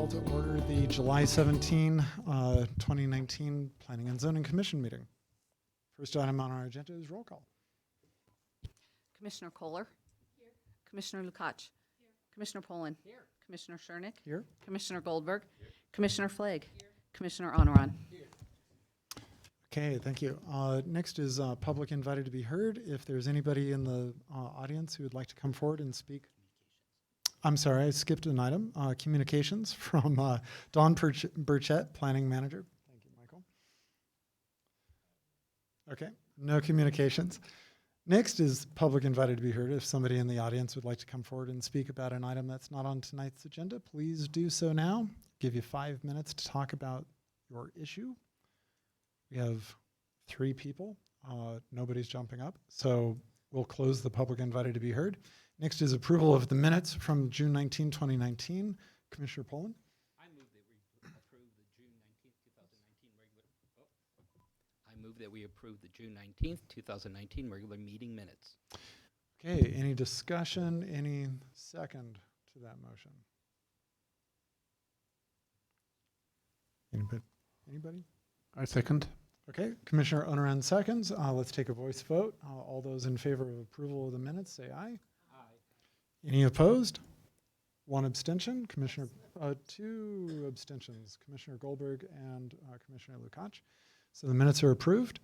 To order the July 17, 2019 Planning and Zoning Commission meeting. First item on our agenda is roll call. Commissioner Kohler. Here. Commissioner Lukacs. Here. Commissioner Poland. Here. Commissioner Schernick. Here. Commissioner Goldberg. Here. Commissioner Flagg. Here. Commissioner Honoran. Here. Okay, thank you. Next is public invited to be heard. If there's anybody in the audience who would like to come forward and speak. I'm sorry, I skipped an item. Communications from Dawn Burchett, Planning Manager. Thank you, Michael. Okay, no communications. Next is public invited to be heard. If somebody in the audience would like to come forward and speak about an item that's not on tonight's agenda, please do so now. Give you 5 minutes to talk about your issue. We have 3 people. Nobody's jumping up. So we'll close the public invited to be heard. Next is approval of the minutes from June 19, 2019. Commissioner Poland. I move that we approve the June 19th, 2019 regular. I move that we approve the June 19th, 2019 regular meeting minutes. Okay, any discussion? Any second to that motion? Anybody? I second. Okay, Commissioner Honoran seconds. Let's take a voice vote. All those in favor of approval of the minutes, say aye. Any opposed? 1 abstention. Commissioner, 2 abstentions. Commissioner Goldberg and Commissioner Lukacs. So the minutes are approved.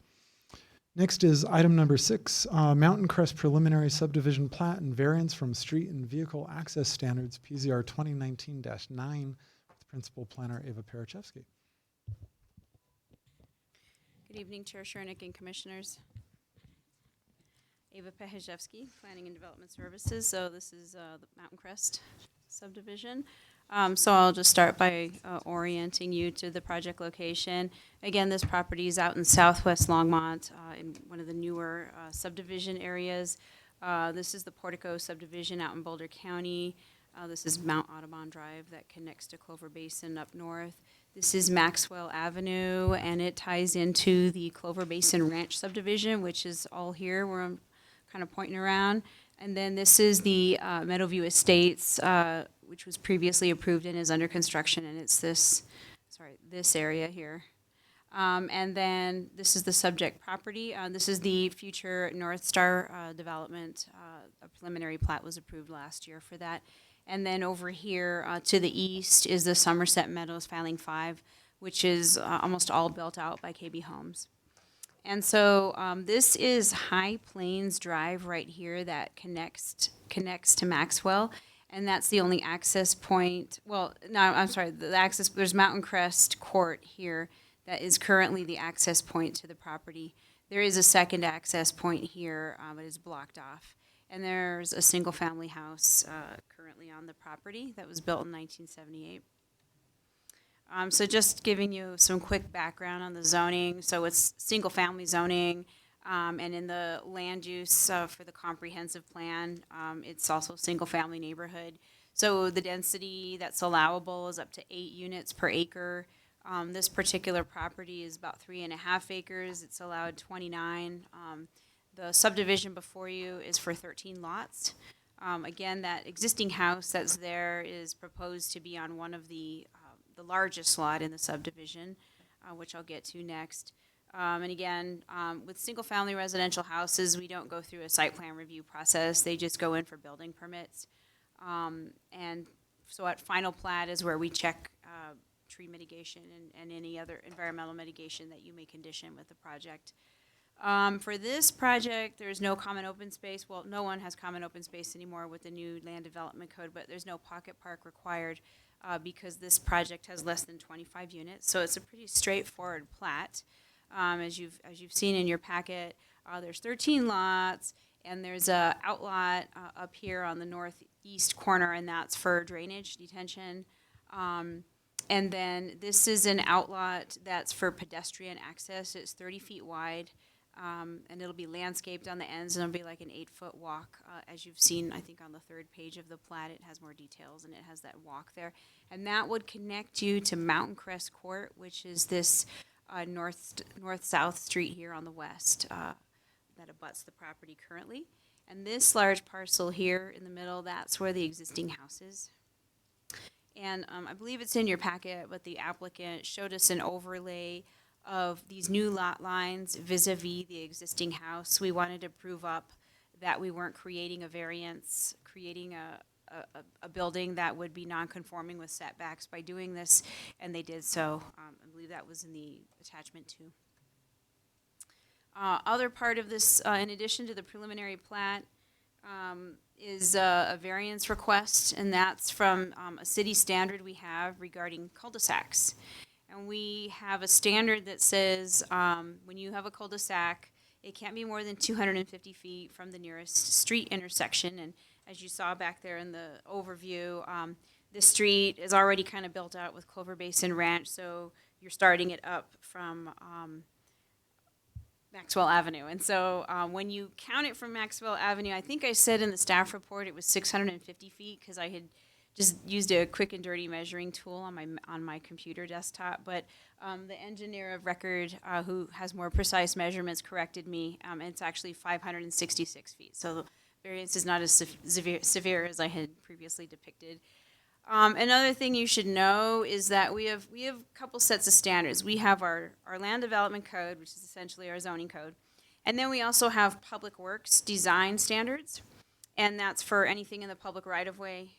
Next is item number 6, Mountain Crest Preliminary Subdivision Plat and Variance from Street and Vehicle Access Standards, PZR 2019-9, with Principal Planner Ava Parachevsky. Good evening, Chair Schernick and Commissioners. Ava Pahajewski, Planning and Development Services. So this is the Mountain Crest subdivision. So I'll just start by orienting you to the project location. Again, this property is out in southwest Longmont in one of the newer subdivision areas. This is the Portico subdivision out in Boulder County. This is Mount Audubon Drive that connects to Clover Basin up north. This is Maxwell Avenue, and it ties into the Clover Basin Ranch subdivision, which is all here where I'm kind of pointing around. And then this is the Meadowview Estates, which was previously approved and is under construction, and it's this area here. And then this is the subject property. This is the future North Star development. A preliminary plat was approved last year for that. And then over here to the east is the Somerset Meadows Filing 5, which is almost all built out by KB Homes. And so this is High Plains Drive right here that connects to Maxwell. And that's the only access point. Well, no, I'm sorry. There's Mountain Crest Court here that is currently the access point to the property. There is a second access point here, but it's blocked off. And there's a single-family house currently on the property that was built in 1978. So just giving you some quick background on the zoning. So it's single-family zoning, and in the land use for the comprehensive plan, it's also single-family neighborhood. So the density that's allowable is up to 8 units per acre. This particular property is about 3.5 acres. It's allowed 29. The subdivision before you is for 13 lots. Again, that existing house that's there is proposed to be on one of the largest lot in the subdivision, which I'll get to next. And again, with single-family residential houses, we don't go through a site plan review process. They just go in for building permits. And so at final plat is where we check tree mitigation and any other environmental mitigation that you may condition with the project. For this project, there's no common open space. Well, no one has common open space anymore with the new land development code, but there's no pocket park required because this project has less than 25 units. So it's a pretty straightforward plat. As you've seen in your packet, there's 13 lots, and there's a outlot up here on the northeast corner, and that's for drainage detention. And then this is an outlot that's for pedestrian access. It's 30 feet wide, and it'll be landscaped on the ends, and it'll be like an 8-foot walk. As you've seen, I think on the 3rd page of the plat, it has more details, and it has that walk there. And that would connect you to Mountain Crest Court, which is this north-south street here on the west that abuts the property currently. And this large parcel here in the middle, that's where the existing house is. And I believe it's in your packet, but the applicant showed us an overlay of these new lot lines vis-a-vis the existing house. We wanted to prove up that we weren't creating a variance, creating a building that would be non-conforming with setbacks by doing this, and they did so. I believe that was in the attachment 2. Other part of this, in addition to the preliminary plat, is a variance request, and that's from a city standard we have regarding cul-de-sacs. And we have a standard that says when you have a cul-de-sac, it can't be more than 250 feet from the nearest street intersection. And as you saw back there in the overview, the street is already kind of built out with Clover Basin Ranch, so you're starting it up from Maxwell Avenue. And so when you count it from Maxwell Avenue, I think I said in the staff report it was 650 feet because I had just used a quick and dirty measuring tool on my computer desktop. But the engineer of record who has more precise measurements corrected me, and it's actually 566 feet. So the variance is not as severe as I had previously depicted. Another thing you should know is that we have a couple sets of standards. We have our land development code, which is essentially our zoning code. And then we also have public works design standards. And that's for anything in the public right-of-way,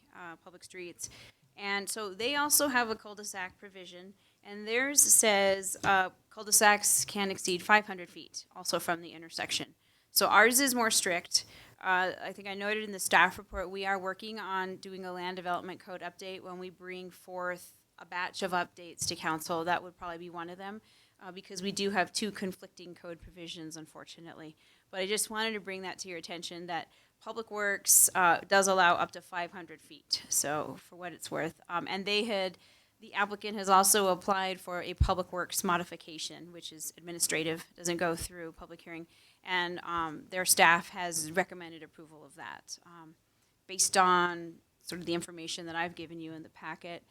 public streets. And so they also have a cul-de-sac provision. And theirs says cul-de-sacs can't exceed 500 feet, also from the intersection. So ours is more strict. I think I noted in the staff report, we are working on doing a land development code update. When we bring forth a batch of updates to council, that would probably be one of them, because we do have 2 conflicting code provisions, unfortunately. But I just wanted to bring that to your attention, that Public Works does allow up to 500 feet, so for what it's worth. And the applicant has also applied for a Public Works modification, which is administrative, doesn't go through public hearing. And their staff has recommended approval of that based on sort of the information that I've given you in the packet.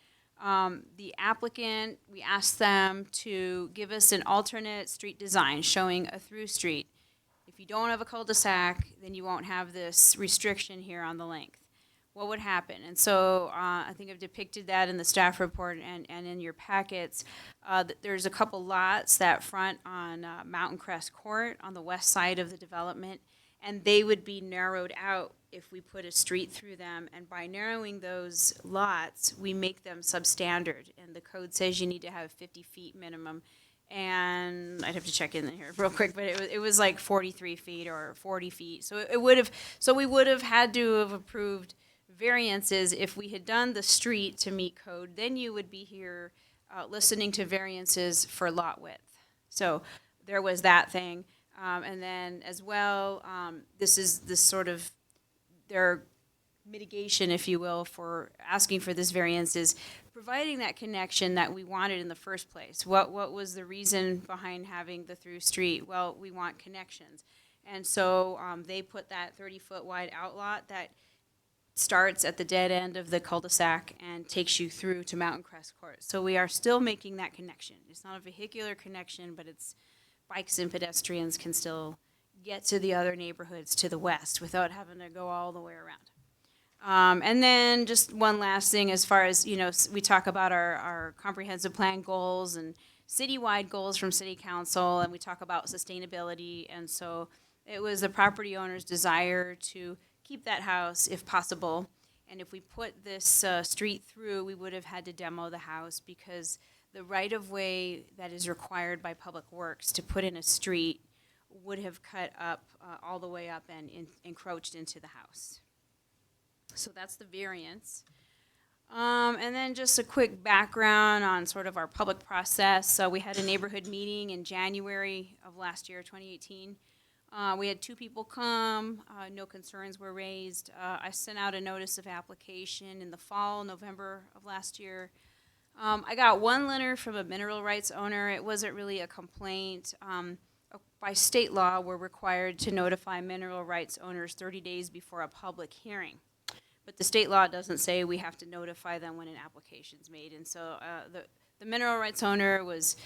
The applicant, we asked them to give us an alternate street design showing a through street. If if you don't have a cul-de-sac, then you won't have this restriction here on the length. What would happen? And so I think I've depicted that in the staff report and in your packets. There's a couple lots that front on Mountain Crest Court on the west side of the development, and they would be narrowed out if we put a street through them. And by narrowing those lots, we make them substandard. And the code says you need to have 50 feet minimum. And I'd have to check in here real quick, but it was like 43 feet or 40 feet. So we would have had to have approved variances if we had done the street to meet code. Then you would be here listening to variances for lot width. So there was that thing. And then as well, this is this sort of their mitigation, if you will, for asking for this variance is providing that connection that we wanted in the first place. What was the reason behind having the through street? Well, we want connections. And so they put that 30-foot wide outlot that starts at the dead end of the cul-de-sac and takes you through to Mountain Crest Court. So we are still making that connection. It's not a vehicular connection, but it's bikes and pedestrians can still get to the other neighborhoods to the west without having to go all the way around. And then just one last thing, as far as, we talk about our comprehensive plan goals and citywide goals from city council, and we talk about sustainability. And so it was the property owner's desire to keep that house if possible. And if we put this street through, we would have had to demo the house because the right-of-way that is required by Public Works to put in a street would have cut up all the way up and encroached into the house. So that's the variance. And then just a quick background on sort of our public process. So we had a neighborhood meeting in January of last year, 2018. We had 2 people come, no concerns were raised. I sent out a notice of application in the fall, November of last year. I got 1 letter from a mineral rights owner. It wasn't really a complaint. By state law, we're required to notify mineral rights owners 30 days before a public hearing. But the state law doesn't say we have to notify them when an application's made. And so the mineral rights owner was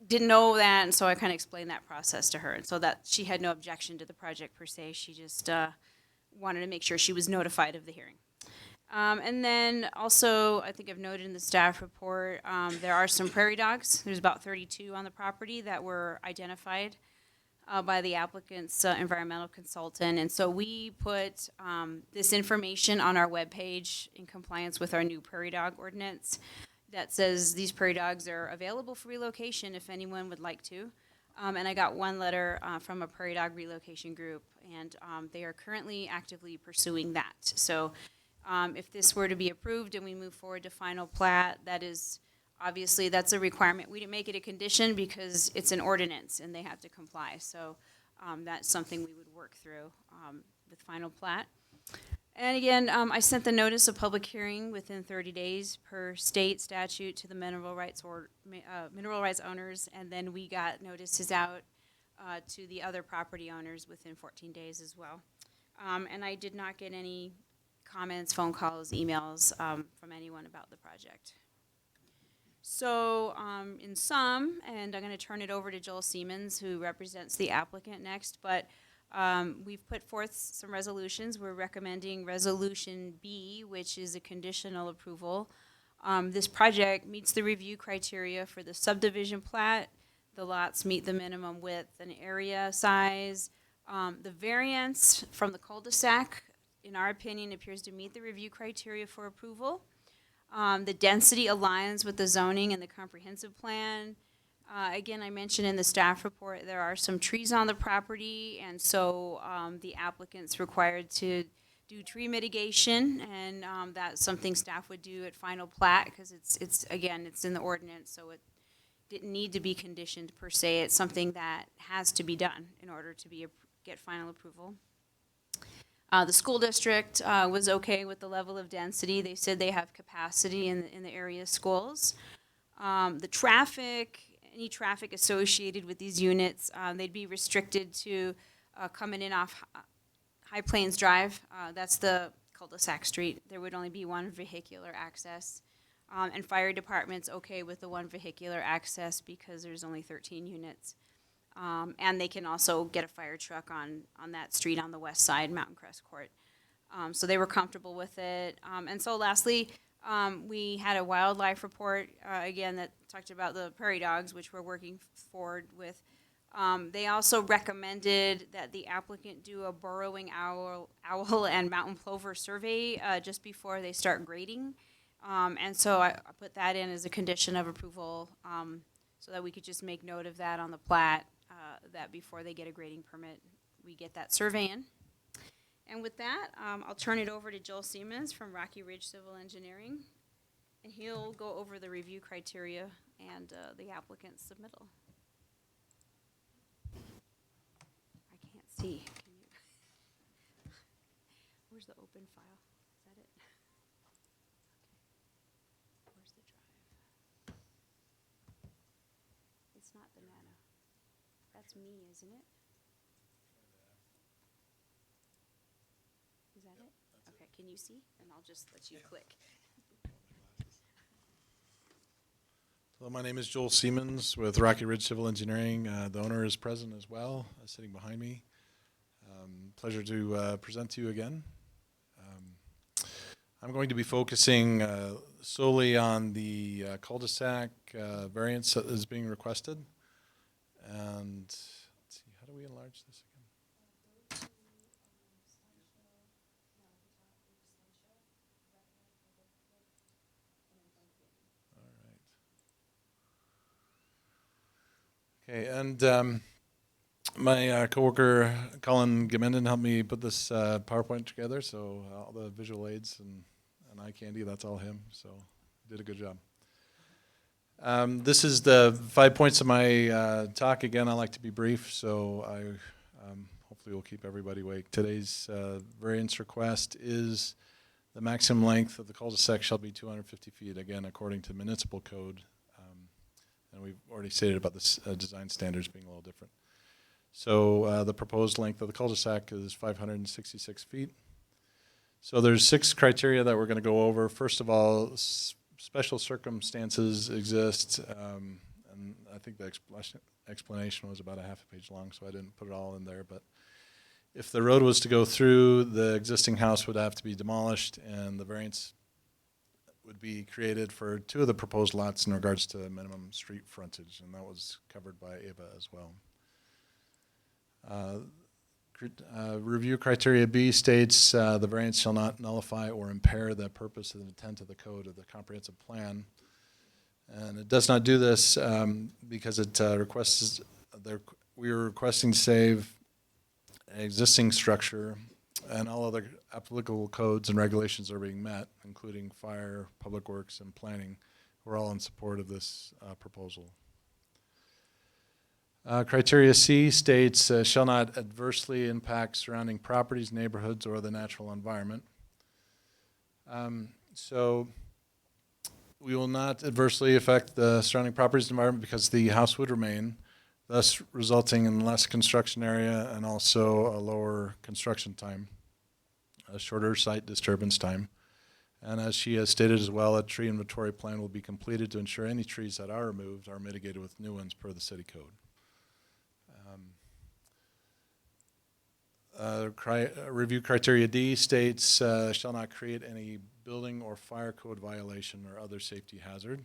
didn't know that, and so I kind of explained that process to her. And so that she had no objection to the project per se. She just wanted to make sure she was notified of the hearing. And then also, I think I've noted in the staff report, there are some prairie dogs. There's about 32 on the property that were identified by the applicant's environmental consultant. And so we put this information on our webpage in compliance with our new prairie dog ordinance that says these prairie dogs are available for relocation if anyone would like to. And I got 1 letter from a prairie dog relocation group, and they are currently actively pursuing that. So if this were to be approved and we move forward to final plat, that is, obviously, that's a requirement. We didn't make it a condition because it's an ordinance and they have to comply. So that's something we would work through with final plat. And again, I sent the notice of public hearing within 30 days per state statute to the mineral rights owners, and then we got notices out to the other property owners within 14 days as well. And I did not get any comments, phone calls, emails from anyone about the project. So in sum, and I'm going to turn it over to Joel Siemens, who represents the applicant next, but we've put forth some resolutions. We're recommending Resolution B, which is a conditional approval. This project meets the review criteria for the subdivision plat. The lots meet the minimum width and area size. The variance from the cul-de-sac, in our opinion, appears to meet the review criteria for approval. The density aligns with the zoning and the comprehensive plan. Again, I mentioned in the staff report there are some trees on the property, and so the applicant's required to do tree mitigation, and that's something staff would do at final plat because it's in the ordinance, so it didn't need to be conditioned per se. It's something that has to be done in order to get final approval. The school district was okay with the level of density. They said they have capacity in the area schools. The traffic, any traffic associated with these units, they'd be restricted to coming in off High Plains Drive. That's the cul-de-sac street. There would only be 1 vehicular access. And fire department's okay with the 1 vehicular access because there's only 13 units. And they can also get a fire truck on that street on the west side, Mountain Crest Court. So they were comfortable with it. And so lastly, we had a wildlife report, again, that talked about the prairie dogs, which we're working forward with. They also recommended that the applicant do a burrowing owl and mountain plover survey just before they start grading. And so I put that in as a condition of approval so that we could just make note of that on the plat, that before they get a grading permit, we get that survey in. And with that, I'll turn it over to Joel Siemens from Rocky Ridge Civil Engineering, and he'll go over the review criteria and the applicant's submittal. I can't see. Can you? Where's the open file? Is that it? Okay. Where's the drive? It's not the nano. That's me, isn't it? Is that it? Okay, can you see? And I'll just let you click. Hello, my name is Joel Siemens with Rocky Ridge Civil Engineering. The owner is present as well, sitting behind me. Pleasure to present to you again. I'm going to be focusing solely on the cul-de-sac variance that is being requested. And let's see, how do we enlarge this again? Okay, and my coworker Colin Gamenden helped me put this PowerPoint together, so all the visual aids and eye candy, that's all him, so did a good job. This is the 5 points of my talk. Again, I like to be brief, so I hopefully will keep everybody awake. Today's variance request is the maximum length of the cul-de-sac shall be 250 feet, again, according to municipal code. And we've already stated about this design standards being a little different. So the proposed length of the cul-de-sac is 566 feet. So there's 6 criteria that we're going to go over. First of all, special circumstances exist, and I think the explanation was about a half a page long, so I didn't put it all in there. But if the road was to go through, the existing house would have to be demolished, and the variance would be created for 2 of the proposed lots in regards to minimum street frontage, and that was covered by AVA as well. Review criteria B states the variance shall not nullify or impair the purpose and intent of the code of the comprehensive plan. And it does not do this because it requests, we are requesting to save an existing structure, and all other applicable codes and regulations are being met, including fire, public works, and planning. We're all in support of this proposal. Criteria C states shall not adversely impact surrounding properties, neighborhoods, or the natural environment. So we will not adversely affect the surrounding properties and environment because the house would remain, thus resulting in less construction area and also a lower construction time, a shorter site disturbance time. And as she has stated as well, a tree inventory plan will be completed to ensure any trees that are removed are mitigated with new ones per the city code. Review criteria D states shall not create any building or fire code violation or other safety hazard.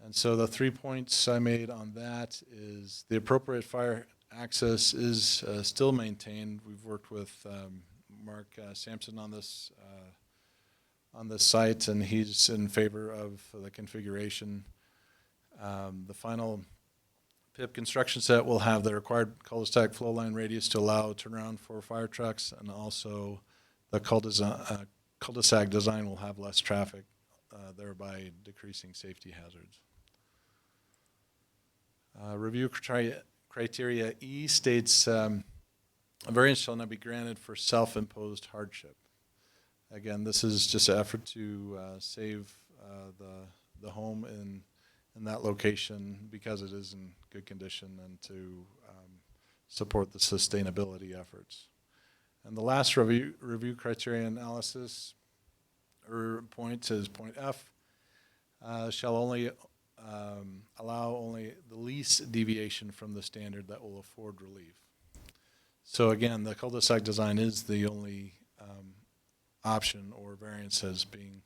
And so the 3 points I made on that is the appropriate fire access is still maintained. We've worked with Mark Sampson on this site, and he's in favor of the configuration. The final PIP construction set will have the required cul-de-sac flow line radius to allow turnaround for fire trucks, and also the cul-de-sac design will have less traffic, thereby decreasing safety hazards. Review criteria E states a variance shall not be granted for self-imposed hardship. Again, this is just an effort to save the home in that location because it is in good condition and to support the sustainability efforts. And the last review criteria analysis or point is point F, shall only allow only the least deviation from the standard that will afford relief. So again, the cul-de-sac design is the only option or variance as being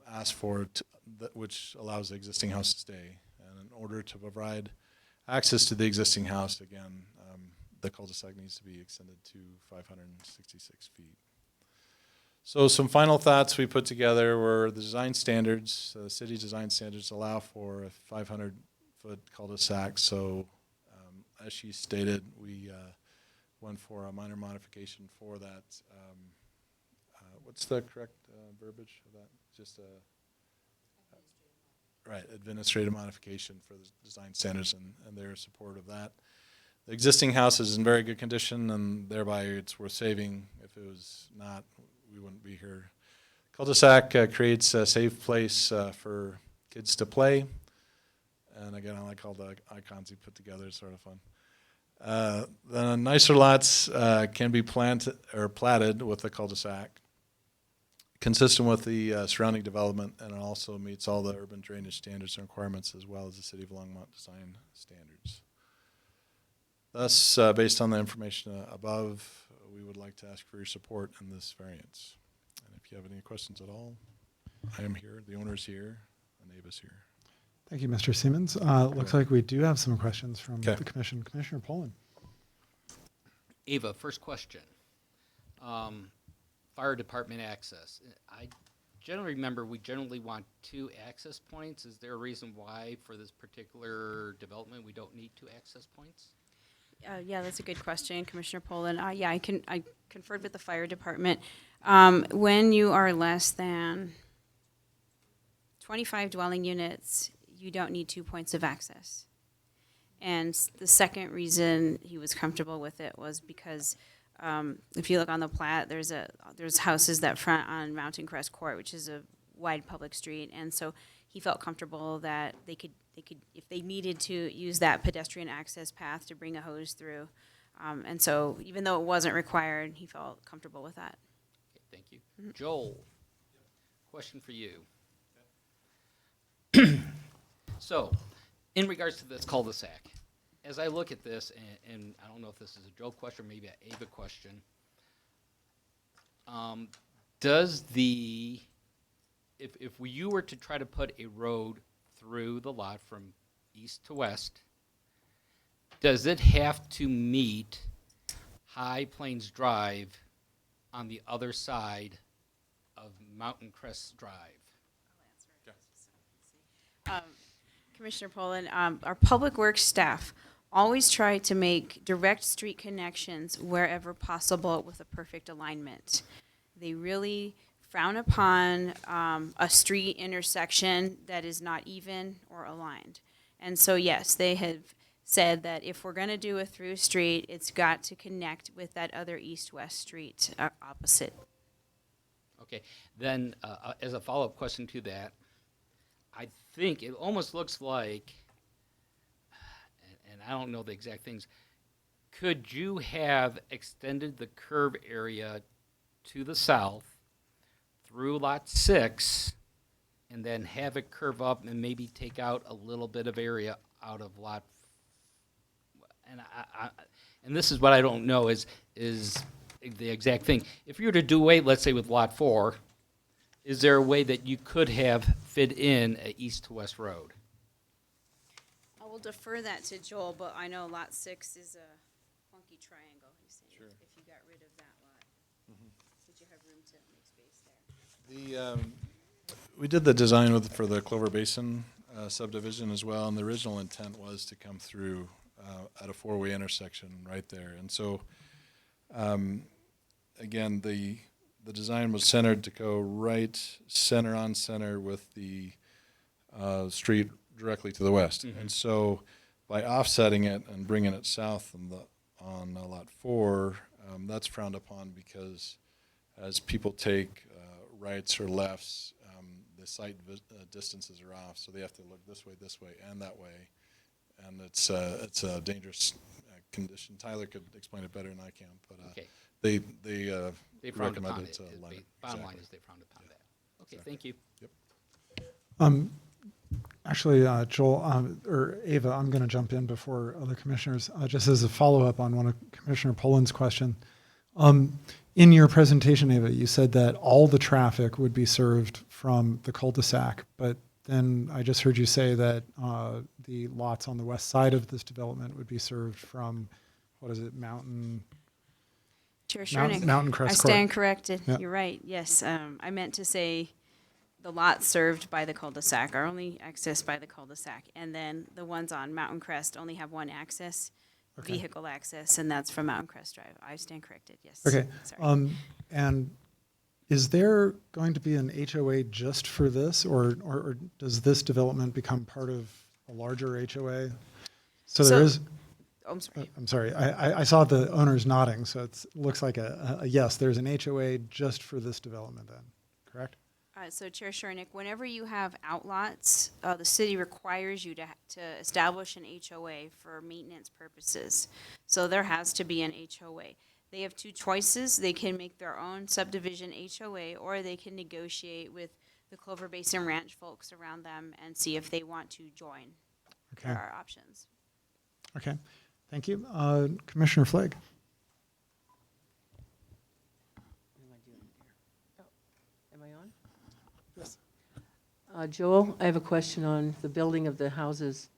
asked for, which allows the existing house to stay. And in order to provide access to the existing house, again, the cul-de-sac needs to be extended to 566 feet. So some final thoughts we put together were the design standards. City design standards allow for a 500-foot cul-de-sac. So as she stated, we went for a minor modification for that. What's the correct verbiage of that? Just a administrative modification for the design standards, and their support of that. The existing house is in very good condition, and thereby it's worth saving. If it was not, we wouldn't be here. Cul-de-sac creates a safe place for kids to play. And again, I like all the icons you put together. It's sort of fun. The nicer lots can be planted or platted with the cul-de-sac, consistent with the surrounding development, and it also meets all the urban drainage standards and requirements as well as the City of Longmont design standards. Thus, based on the information above, we would like to ask for your support in this variance. And if you have any questions at all, I am here, the owner's here, and Ava's here. Thank you, Mr. Siemens. Looks like we do have some questions from Okay. the commission. Commissioner Poland. Ava, first question. Fire department access. I generally remember we generally want 2 access points. Is there a reason why for this particular development we don't need 2 access points? Yeah, that's a good question, Commissioner Poland. Yeah, I conferred with the fire department. When you are less than 25 dwelling units, you don't need 2 points of access. And the second reason he was comfortable with it was because if you look on the plat, there's houses that front on Mountain Crest Court, which is a wide public street, and so he felt comfortable that they could if they needed to use that pedestrian access path to bring a hose through, and so even though it wasn't required, he felt comfortable with that. Okay, thank you. Joel, question for you. So, in regards to this cul-de-sac, as I look at this, and I don't know if this is a Joel question or maybe an Ava question, if you were to try to put a road through the lot from east to west, does it have to meet High Plains Drive on the other side of Mountain Crest Drive? Commissioner Poland, our public works staff always try to make direct street connections wherever possible with a perfect alignment. They really frown upon a street intersection that is not even or aligned. And so, yes, they have said that if we're going to do a through street, it's got to connect with that other east-west street opposite. Okay, then as a follow-up question to that, I think it almost looks like, and I don't know the exact things, could you have extended the curve area to the south through lot 6 and then have it curve up and maybe take out a little bit of area out of lot, and this is what I don't know is the exact thing. If you were to do away, let's say with lot 4, is there a way that you could have fit in an east to west road? I will defer that to Joel, but I know lot 6 is a funky triangle. He's saying Sure. if you got rid of that lot, would you have room to make space there? We did the design for the Clover Basin subdivision as well, and the original intent was to come through at a 4-way intersection right there. And so, again, the design was centered to go right center on center with the street directly to the west. Mhm. And so by offsetting it and bringing it south on lot 4, that's frowned upon because as people take rights or lefts, the sight distances are off, so they have to look this way, and that way. And it's a dangerous condition. Tyler could explain it better than I can, but Okay. they Frowned upon recommended it. to line it. Bottom line Exactly. is they frowned upon that. Okay, Exactly. thank you. Um, Actually, Joel, or Ava, I'm going to jump in before other commissioners, just as a follow-up on one of Commissioner Poland's question. In your presentation, Ava, you said that all the traffic would be served from the cul-de-sac, but then I just heard you say that the lots on the west side of this development would be served from, what is it, Chair Mountain Shernick, Crest I Court. stand corrected. Yeah. You're right. Yes, I meant to say the lots served by the cul-de-sac are only accessed by the cul-de-sac, and then the ones on Mountain Crest only have one access, Okay. vehicle access, and that's from Mountain Crest Drive. I stand corrected. Yes. Okay. Sorry. And is there going to be an HOA just for this, or does this development become part of a larger HOA? So there So- is. Oh, I'm sorry. I'm sorry. I saw the owners nodding, so it looks like a yes. There's an HOA just for this development, then, correct? So Chair Shernick, whenever you have outlots, the city requires you to establish an HOA for maintenance purposes. So there has to be an HOA. They have two choices. They can make their own subdivision HOA, or they can negotiate with the Clover Basin Ranch folks around them and see if they want to join. Okay. There are options. Okay. Thank you. Commissioner Flake. Am I on? Yes. Joel, I have a question on the building of the houses.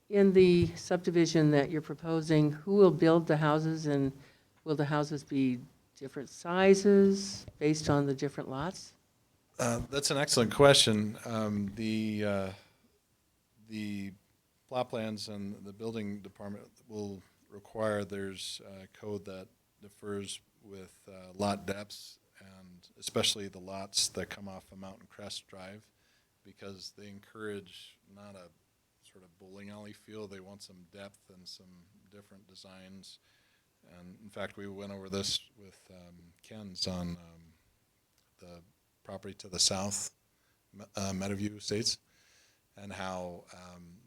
In the subdivision that you're proposing, who will build the houses, and will the houses be different sizes based on the different lots? That's an excellent question. The plot plans and the building department will require there's code that differs with lot depths, and especially the lots that come off of Mountain Crest Drive, because they encourage not a sort of bowling alley feel. They want some depth and some different designs. And in fact, we went over this with Ken's on the property to the south, Meadowview Estates, and how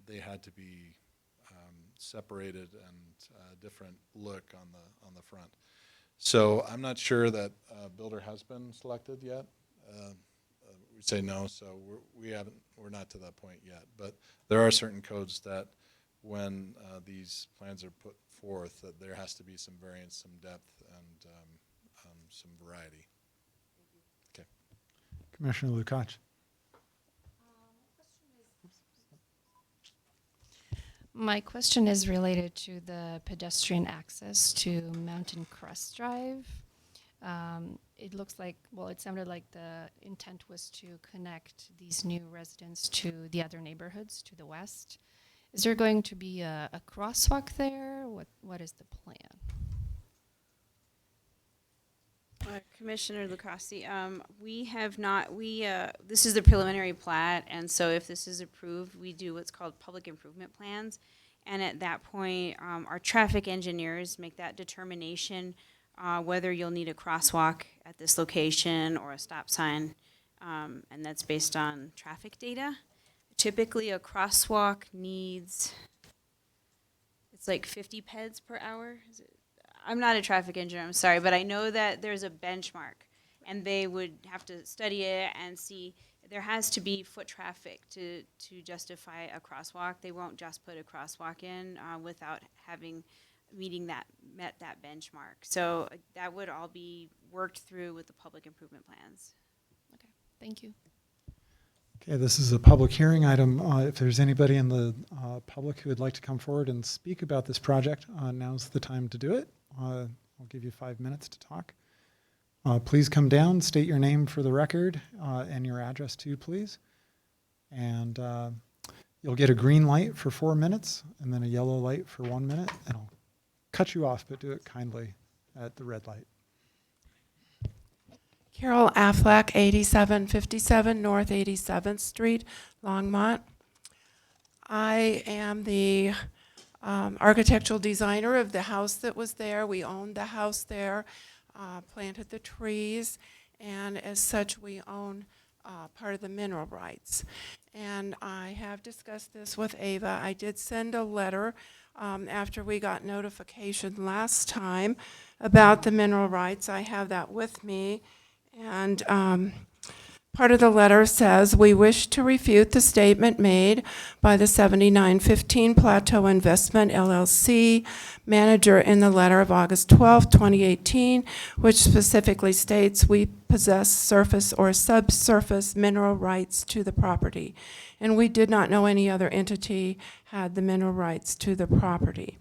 they had to be separated and different look on the front. So I'm not sure that builder has been selected yet. We say no, so we're not to that point yet. But there are certain codes that when these plans are put forth, that there has to be some variance, some depth, and some variety. Okay. Commissioner Lukacs. My question is related to the pedestrian access to Mountain Crest Drive. It looks like, well, it sounded like the intent was to connect these new residents to the other neighborhoods to the west. Is there going to be a crosswalk there? What is the plan? Commissioner Lucasi, we have not, this is the preliminary plat, and so if this is approved, we do what's called public improvement plans. And at that point, our traffic engineers make that determination whether you'll need a crosswalk at this location or a stop sign, and that's based on traffic data. Typically, a crosswalk needs, it's like 50 peds per hour. Is it? I'm not a traffic engineer, I'm sorry, but I know that there's a benchmark, and they would have to study it and see. There has to be foot traffic to justify a crosswalk. They won't just put a crosswalk in without met that benchmark. So that would all be worked through with the public improvement plans. Okay, thank you. Okay, this is a public hearing item. If there's anybody in the public who would like to come forward and speak about this project, now's the time to do it. I'll give you 5 minutes to talk. Please come down, state your name for the record, and your address too, please. And you'll get a green light for 4 minutes, and then a yellow light for 1 minute, and I'll cut you off, but do it kindly at the red light. Carol Affleck, 8757 North 87th Street, Longmont. I am the architectural designer of the house that was there. We owned the house there, planted the trees, and as such, we own part of the mineral rights. And I have discussed this with Ava. I did send a letter after we got notification last time about the mineral rights. I have that with me. And part of the letter says, "We wish to refute the statement made by the 7915 Plateau Investment LLC manager in the letter of August 12, 2018, which specifically states we possess surface or subsurface mineral rights to the property. And we did not know any other entity had the mineral rights to the property."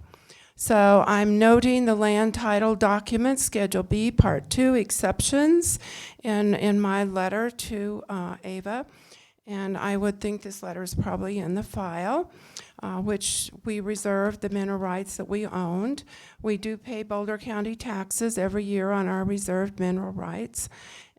So I'm noting the land title document, Schedule B, Part 2, exceptions in my letter to Ava. And I would think this letter is probably in the file, which we reserved the mineral rights that we owned. We do pay Boulder County taxes every year on our reserved mineral rights,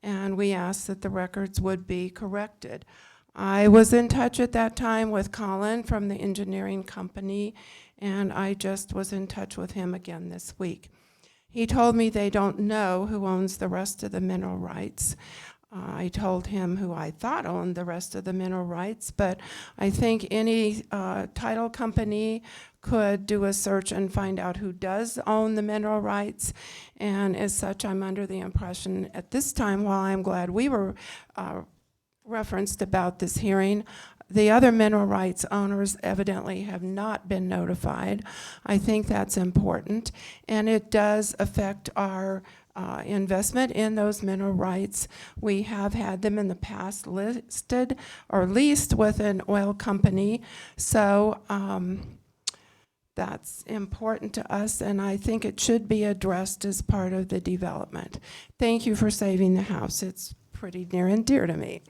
and we asked that the records would be corrected. I was in touch at that time with Colin from the engineering company, and I just was in touch with him again this week. He told me they don't know who owns the rest of the mineral rights. I told him who I thought owned the rest of the mineral rights, but I think any title company could do a search and find out who does own the mineral rights. And as such, I'm under the impression at this time, while I'm glad we were referenced about this hearing, the other mineral rights owners evidently have not been notified. I think that's important, and it does affect our investment in those mineral rights. We have had them in the past listed or leased with an oil company, so that's important to us, and I think it should be addressed as part of the development. Thank you for saving the house. It's pretty near and dear to me.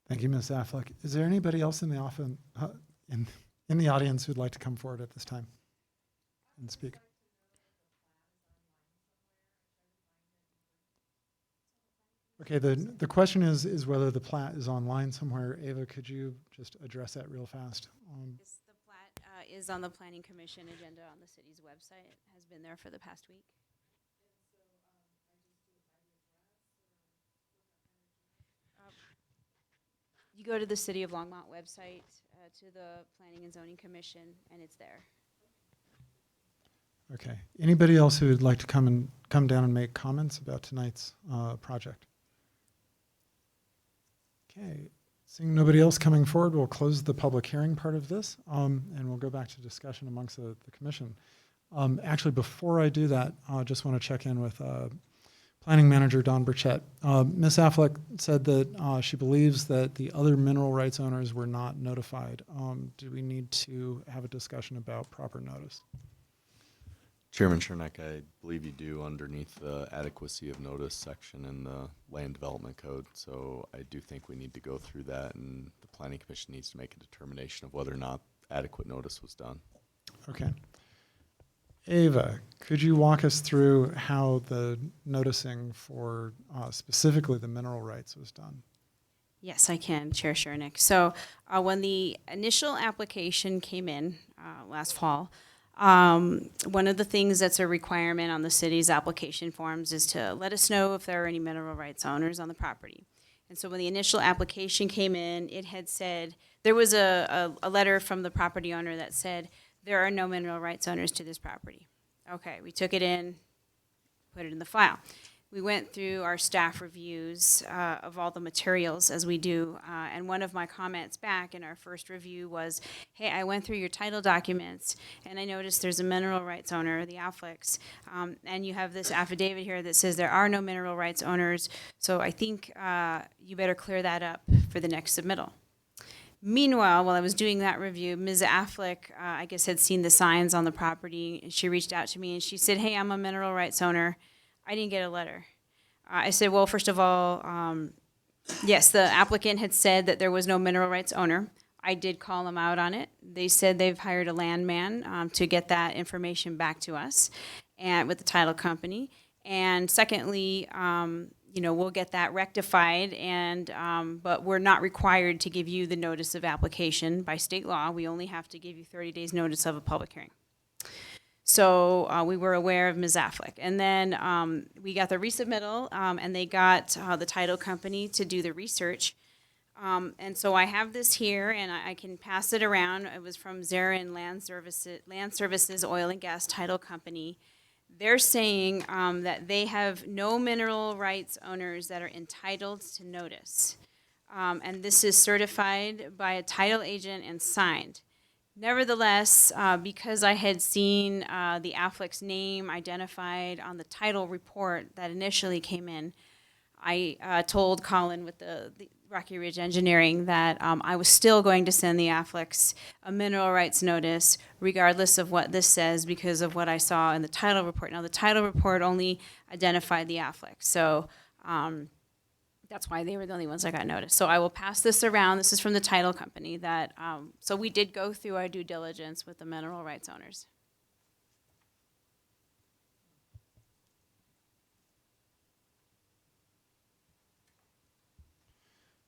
Thank you, Ms. Affleck. Is there anybody else in the in the audience who'd like to come forward at this time and speak? Okay, the question is whether the plat is online somewhere. Ava, could you just address that real fast? Yes, the plat is on the Planning Commission agenda on the city's website. It has been there for the past week. You go to the City of Longmont website, to the Planning and Zoning Commission, and it's there. Okay. Anybody else who would like to come down and make comments about tonight's project? Okay. Seeing nobody else coming forward, we'll close the public hearing part of this, and we'll go back to discussion amongst the commission. Actually, before I do that, I just want to check in with Planning Manager Don Burchett. Ms. Affleck said that she believes that the other mineral rights owners were not notified. Do we need to have a discussion about proper notice? Chairman Chernak, I believe you do underneath the adequacy of notice section in the Land Development Code. So I do think we need to go through that, and the Planning Commission needs to make a determination of whether or not adequate notice was done. Okay. Ava, could you walk us through how the noticing for specifically the mineral rights was done? Yes, I can, Chair Shernick. So when the initial application came in last fall, one of the things that's a requirement on the city's application forms is to let us know if there are any mineral rights owners on the property. And so when the initial application came in, it had said, there was a letter from the property owner that said, there are no mineral rights owners to this property. Okay, we took it in, put it in the file. We went through our staff reviews of all the materials as we do, and one of my comments back in our first review was, hey, I went through your title documents and I noticed there's a mineral rights owner, the Afflecks, and you have this affidavit here that says there are no mineral rights owners, so I think you better clear that up for the next submittal. Meanwhile, while I was doing that review, Ms. Affleck, I guess, had seen the signs on the property, and she reached out to me and she said, hey, I'm a mineral rights owner. I didn't get a letter. I said, well, first of all, yes, the applicant had said that there was no mineral rights owner. I did call them out on it. They said they've hired a landman to get that information back to us and with the title company. And secondly, we'll get that rectified, and but we're not required to give you the notice of application by state law. We only have to give you 30 days notice of a public hearing. So we were aware of Ms. Affleck. And then we got the resubmittal, and they got the title company to do the research. And so I have this here, and I can pass it around. It was from Zarin Land Services Oil and Gas Title Company. They're saying that they have no mineral rights owners that are entitled to notice. And this is certified by a title agent and signed. Nevertheless, because I had seen the Affleck's name identified on the title report that initially came in, I told Colin with the Rocky Ridge Engineering that I was still going to send the Afflecks a mineral rights notice, regardless of what this says, because of what I saw in the title report. Now, the title report only identified the Afflecks, so that's why they were the only ones that got noticed. So I will pass this around. This is from the title company that, so we did go through our due diligence with the mineral rights owners.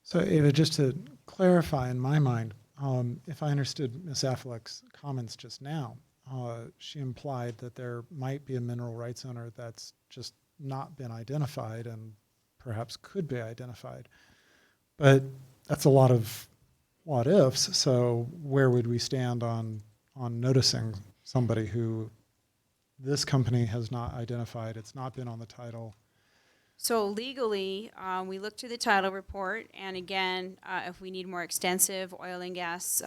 So Ava, just to clarify in my mind, if I understood Ms. Affleck's comments just now, she implied that there might be a mineral rights owner that's just not been identified and perhaps could be identified. But that's a lot of what ifs, so where would we stand on noticing somebody who this company has not identified, it's not been on the title? So legally, we look to the title report, and again, if we need more extensive oil and gas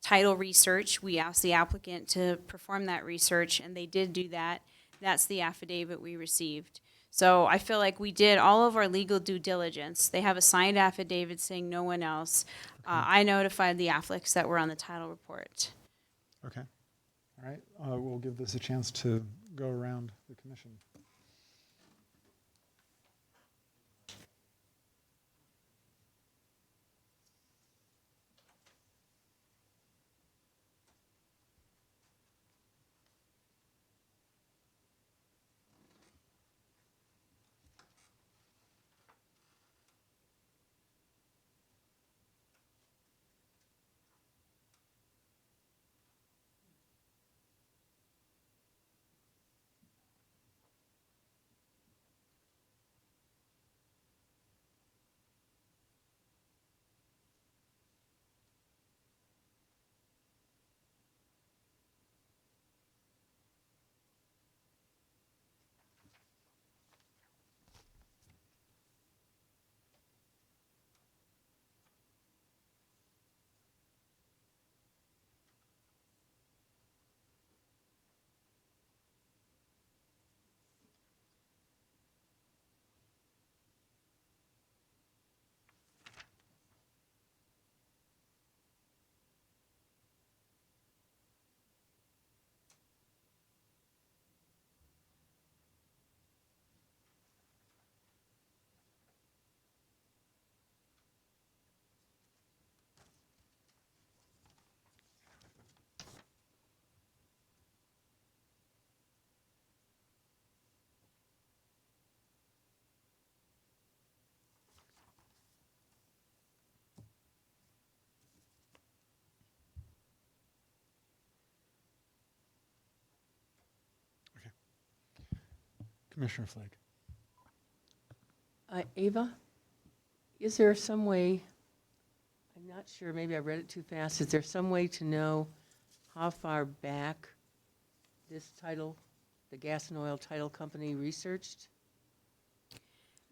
title research, we ask the applicant to perform that research, and they did do that. That's the affidavit we received. So I feel like we did all of our legal due diligence. They have a signed affidavit saying no one else. I notified the Afflecks that were on the title report. Okay. All right. We'll give this a chance to go around the commission. Commissioner Flake. Ava, is there some way, I'm not sure, maybe I read it too fast, is there some way to know how far back this title, the gas and oil title company, researched?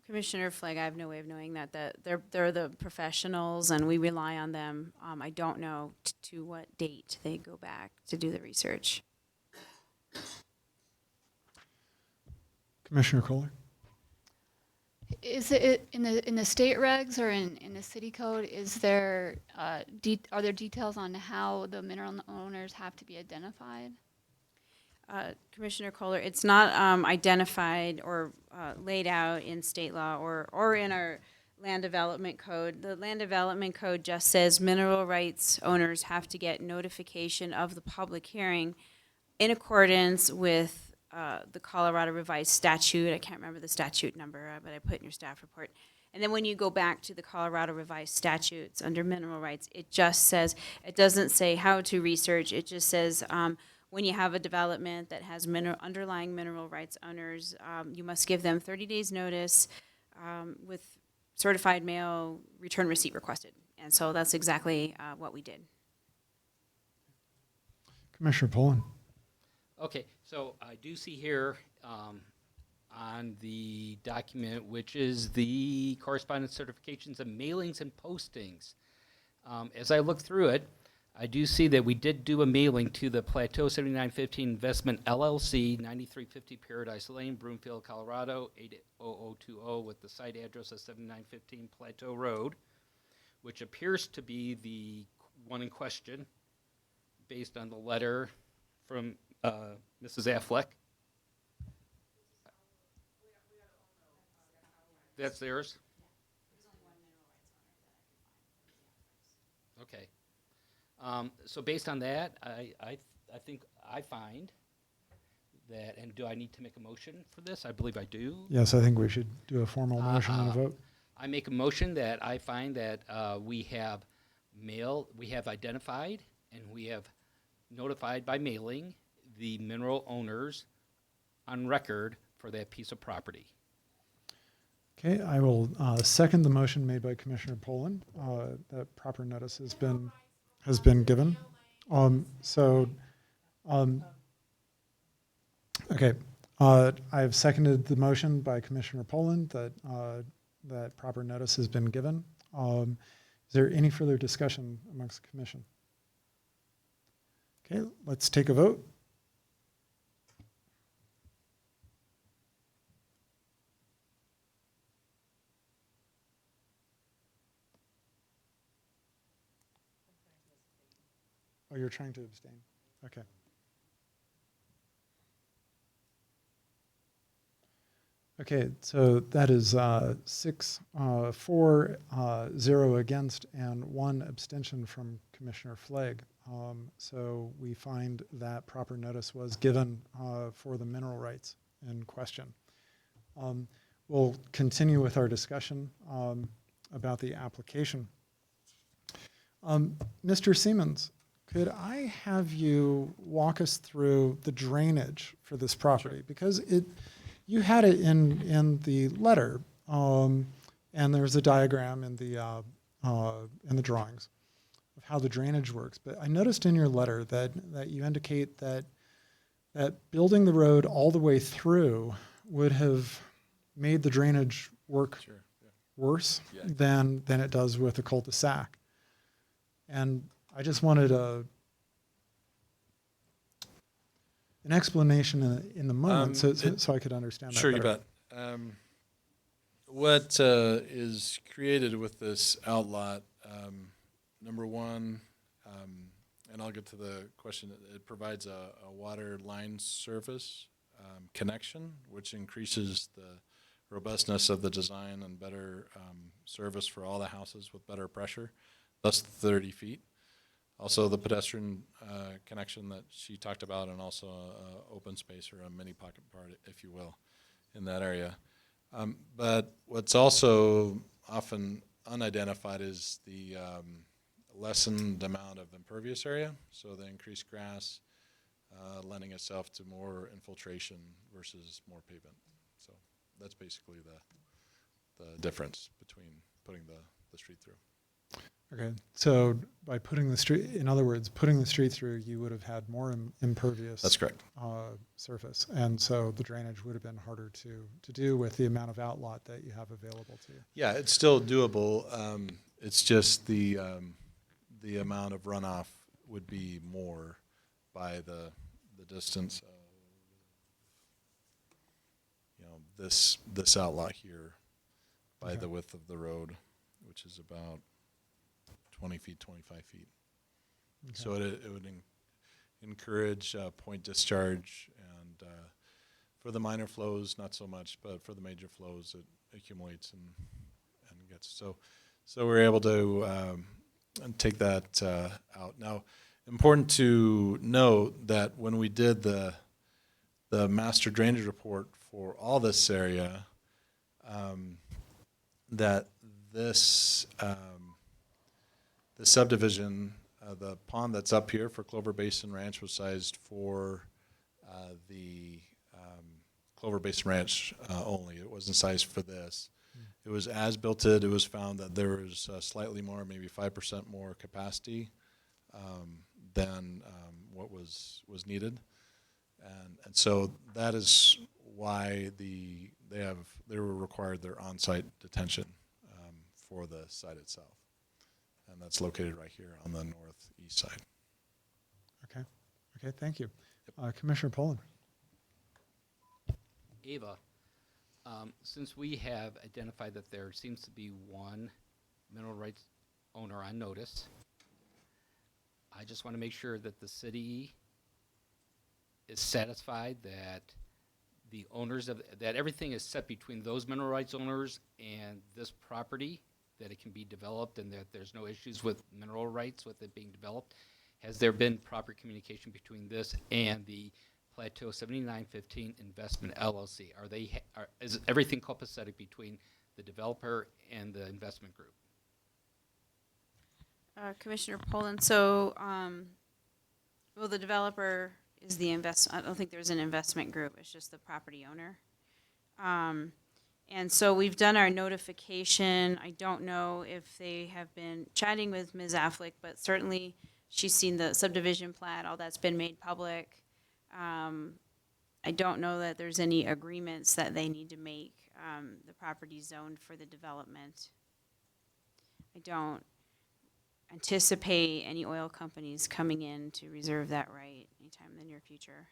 Commissioner Flagg, I have no way of knowing that. They're the professionals, and we rely on them. I don't know to what date they go back to do the research. Commissioner Kohler. Is it in the state regs or in the city code? Is there are there details on how the mineral owners have to be identified? Commissioner Kohler, it's not identified or laid out in state law or in our land development code. The land development code just says mineral rights owners have to get notification of the public hearing in accordance with the Colorado revised statute. I can't remember the statute number, but I put it in your staff report. And then when you go back to the Colorado revised statutes under mineral rights, it just says, it doesn't say how to research, it just says when you have a development that has underlying mineral rights owners, you must give them 30 days notice with certified mail return receipt requested. And so that's exactly what we did. Commissioner Pullen. Okay, so I do see here on the document, which is the correspondence certifications of mailings and postings. As I look through it, I do see that we did do a mailing to the Plateau 7915 Investment LLC, 9350 Paradise Lane, Broomfield, Colorado, 80020, with the site address of 7915 Plateau Road, which appears to be the one in question based on the letter from Mrs. Affleck. That's theirs? Okay. So based on that, I think I find that, and do I need to make a motion for this? I believe I do. Yes, I think we should do a formal motion and a vote. I make a motion that I find that we have identified and we have notified by mailing the mineral owners on record for that piece of property. Okay, I will second the motion made by Commissioner Poland that proper notice has been given. Okay, I have seconded the motion by Commissioner Poland that proper notice has been given. Is there any further discussion amongst the commission? Okay, let's take a vote. Oh, you're trying to abstain. Okay. Okay, so that is 6-4-0 against and 1 abstention from Commissioner Flagg. So we find that proper notice was given for the mineral rights in question. We'll continue with our discussion about the application. Mr. Siemens, could I have you walk us through the drainage for this property? Because you had it in the letter, and there's a diagram in the drawings of how the drainage works. But I noticed in your letter that you indicate that building the road all the way through would have made the drainage work worse than it does with a cul-de-sac. And I just wanted an explanation in the moment so I could understand that Sure, better. you bet. What is created with this outlot, number one, and I'll get to the question, it provides a water line service connection, which increases the robustness of the design and better service for all the houses with better pressure, thus 30 feet. Also the pedestrian connection that she talked about, and also open space or a mini pocket park, if you will, in that area. But what's also often unidentified is the lessened amount of impervious area, so the increased grass lending itself to more infiltration versus more pavement. So that's basically the difference between putting the street through. Okay, so by putting the street, in other words, putting the street through, you would have had more impervious. That's correct. Surface, and so the drainage would have been harder to do with the amount of outlot that you have available to you. Yeah, it's still doable. It's just the amount of runoff would be more by the distance of, this outlot here by Okay. the width of the road, which is about 20 feet, 25 feet. Okay. So it would encourage point discharge, and for the minor flows, not so much, but for the major flows, it accumulates and gets. So we're able to take that out. Now, important to note that when we did the master drainage report for all this area, that this the subdivision, the pond that's up here for Clover Basin Ranch was sized for the Clover Basin Ranch only. It wasn't sized for this. It was as built it was found that there was slightly more, maybe 5% more capacity than what was needed. And so that is why they were required their on-site detention for the site itself. And that's located right here on the northeast side. Okay, thank you. Commissioner Poland. Ava, since we have identified that there seems to be one mineral rights owner on notice, I just want to make sure that the city is satisfied that the owners that everything is set between those mineral rights owners and this property, that it can be developed and that there's no issues with mineral rights with it being developed. Has there been proper communication between this and the Plateau 7915 Investment LLC? Is everything copacetic between the developer and the investment group? Commissioner Poland, so, well, the developer is the I don't think there's an investment group, it's just the property owner. And so we've done our notification. I don't know if they have been chatting with Ms. Affleck, but certainly she's seen the subdivision plat, all that's been made public. I don't know that there's any agreements that they need to make, the property zoned for the development. I don't anticipate any oil companies coming in to reserve that right anytime in the near future.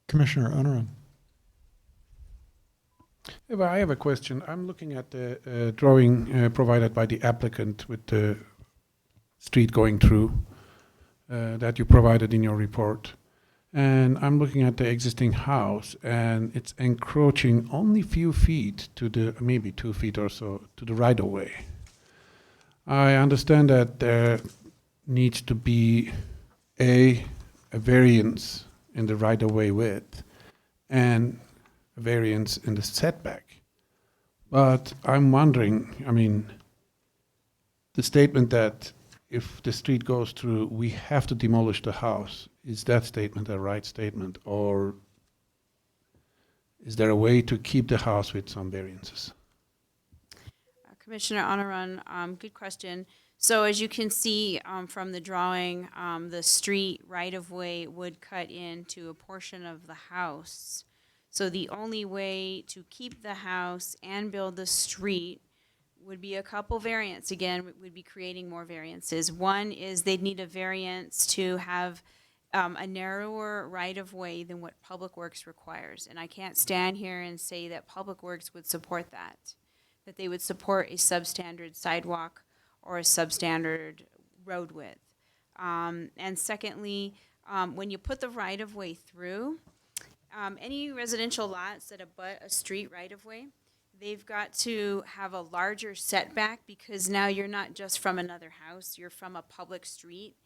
Commissioner Onaran. Eva, I have a question. I'm looking at the drawing provided by the applicant with the street going through that you provided in your report. And I'm looking at the existing house, and it's encroaching only few feet to the, maybe 2 feet or so, to the right-of-way. I understand that there needs to be a variance in the right-of-way width and a variance in the setback. But I'm wondering, I mean, the statement that if the street goes through, we have to demolish the house, is that statement a right statement, or is there a way to keep the house with some variances? Commissioner Onaran, good question. So as you can see from the drawing, the street right-of-way would cut into a portion of the house. So the only way to keep the house and build the street would be a couple variants. Again, we'd be creating more variances. One is they'd need a variance to have a narrower right-of-way than what Public Works requires. And I can't stand here and say that Public Works would support that they would support a substandard sidewalk or a substandard road width. And secondly, when you put the right-of-way through, any residential lots that abut a street right-of-way, they've got to have a larger setback because now you're not just from another house, you're from a public street.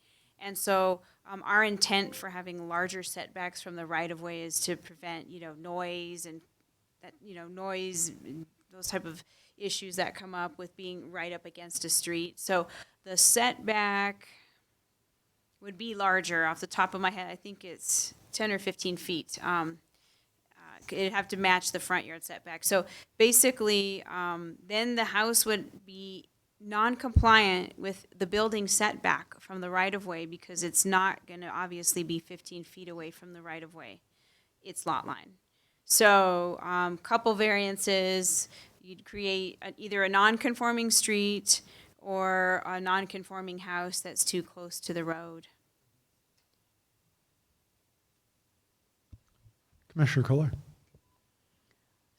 And so our intent for having larger setbacks from the right-of-way is to prevent, noise and that, noise, and those type of issues that come up with being right up against a street. So the setback would be larger. Off the top of my head, I think it's 10 or 15 feet. It'd have to match the front yard setback. So basically, then the house would be non-compliant with the building setback from the right-of-way because it's not going to obviously be 15 feet away from the right-of-way. It's lot line. So couple variances, you'd create either a non-conforming street or a non-conforming house that's too close to the road. Commissioner Kohler.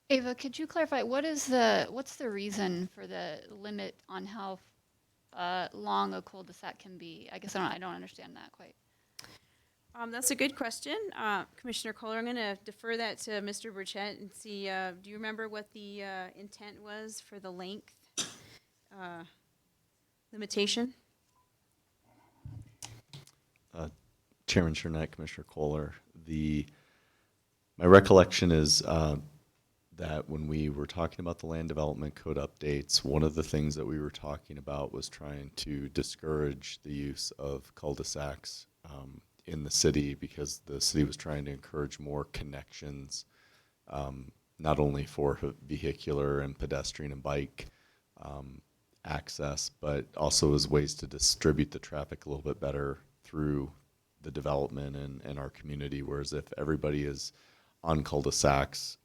Ava, could you clarify what's the reason for the limit on how long a cul-de-sac can be? I guess I don't understand that quite. That's a good question, Commissioner Kohler. I'm going to defer that to Mr. Burchett and see. Do you remember what the intent was for the length limitation? Chairman Chernak, Commissioner Kohler, my recollection is that when we were talking about the land development code updates, one of the things that we were talking about was trying to discourage the use of cul-de-sacs in the city because the city was trying to encourage more connections, not only for vehicular and pedestrian and bike access, but also as ways to distribute the traffic a little bit better through the development and our community. Whereas if everybody is on cul-de-sacs,